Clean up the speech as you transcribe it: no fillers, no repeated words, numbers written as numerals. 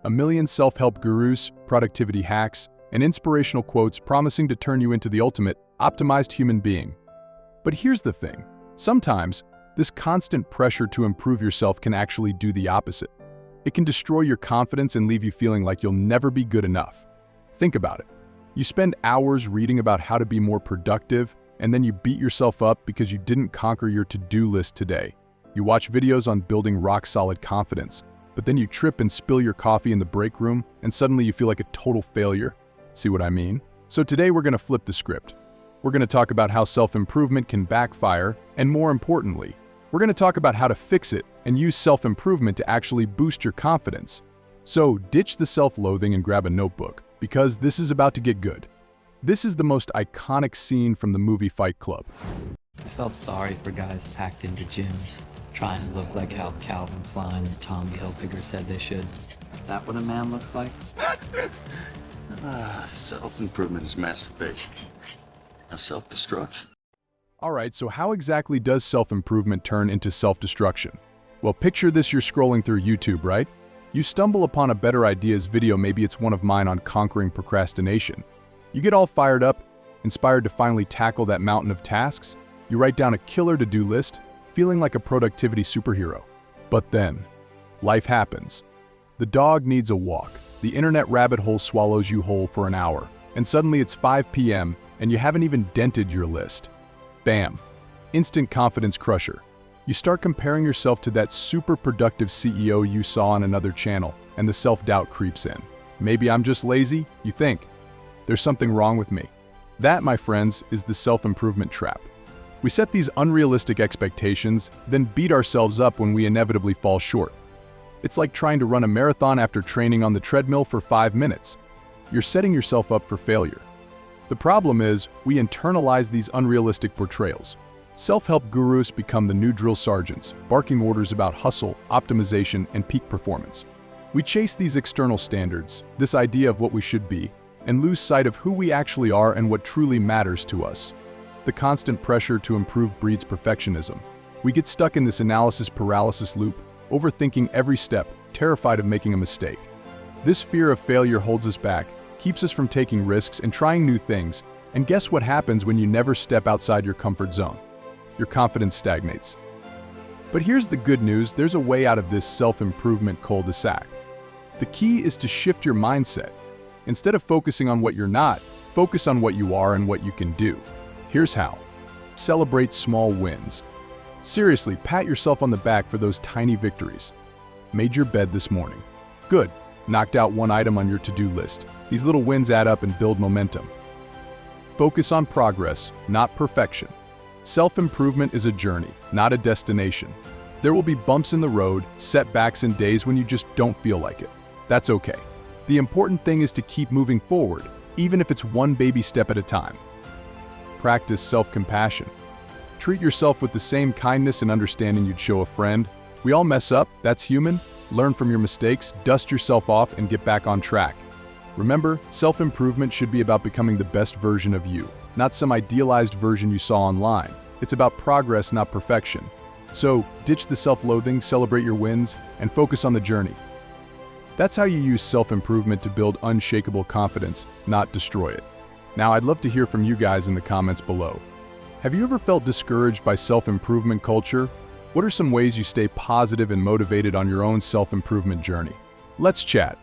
A million self-help gurus, productivity hacks, and inspirational quotes promising to turn you into the ultimate, optimized human being. But here's the thing. Sometimes, this constant pressure to improve yourself can actually do the opposite. It can destroy your confidence and leave you feeling like you'll never be good enough. Think about it. You spend hours reading about how to be more productive, and then you beat yourself up because you didn't conquer your to-do list today. You watch videos on building rock-solid confidence, but then you trip and spill your coffee in the break room, and suddenly you feel like a total failure. See what I mean? So today we're going to flip the script. We're going to talk about how self-improvement can backfire, and more importantly, we're going to talk about how to fix it and use self-improvement to actually boost your confidence. So ditch the self-loathing and grab a notebook, because this is about to get good. This is the most iconic scene from the movie Fight Club. I felt sorry for guys packed into gyms, trying to look like how Calvin Klein and Tommy Hilfiger said they should. That what a man looks like? Self-improvement is masturbation. Now self-destruction. Alright, so how exactly does self-improvement turn into self-destruction? Well, picture this: you're scrolling through YouTube, right? You stumble upon a Better Ideas video, maybe it's one of mine on conquering procrastination. You get all fired up, inspired to finally tackle that mountain of tasks. You write down a killer to-do list, feeling like a productivity superhero. But then, life happens. The dog needs a walk, the internet rabbit hole swallows you whole for an hour, and suddenly it's 5 p.m. and you haven't even dented your list. Bam! Instant confidence crusher. You start comparing yourself to that super productive CEO you saw on another channel, and the self-doubt creeps in. Maybe I'm just lazy, you think. There's something wrong with me. That, my friends, is the self-improvement trap. We set these unrealistic expectations, then beat ourselves up when we inevitably fall short. It's like trying to run a marathon after training on the treadmill for 5 minutes. You're setting yourself up for failure. The problem is, we internalize these unrealistic portrayals. Self-help gurus become the new drill sergeants, barking orders about hustle, optimization, and peak performance. We chase these external standards, this idea of what we should be, and lose sight of who we actually are and what truly matters to us. The constant pressure to improve breeds perfectionism. We get stuck in this analysis paralysis loop, overthinking every step, terrified of making a mistake. This fear of failure holds us back, keeps us from taking risks and trying new things, and guess what happens when you never step outside your comfort zone? Your confidence stagnates. But here's the good news: there's a way out of this self-improvement cul-de-sac. The key is to shift your mindset. Instead of focusing on what you're not, focus on what you are and what you can do. Here's how. Celebrate small wins. Seriously, pat yourself on the back for those tiny victories. Made your bed this morning. Good. Knocked out one item on your to-do list. These little wins add up and build momentum. Focus on progress, not perfection. Self-improvement is a journey, not a destination. There will be bumps in the road, setbacks, and days when you just don't feel like it. That's okay. The important thing is to keep moving forward, even if it's one baby step at a time. Practice self-compassion. Treat yourself with the same kindness and understanding you'd show a friend. We all mess up, that's human. Learn from your mistakes, dust yourself off, and get back on track. Remember, self-improvement should be about becoming the best version of you, not some idealized version you saw online. It's about progress, not perfection. So, ditch the self-loathing, celebrate your wins, and focus on the journey. That's how you use self-improvement to build unshakable confidence, not destroy it. Now, I'd love to hear from you guys in the comments below. Have you ever felt discouraged by self-improvement culture? What are some ways you stay positive and motivated on your own self-improvement journey? Let's chat.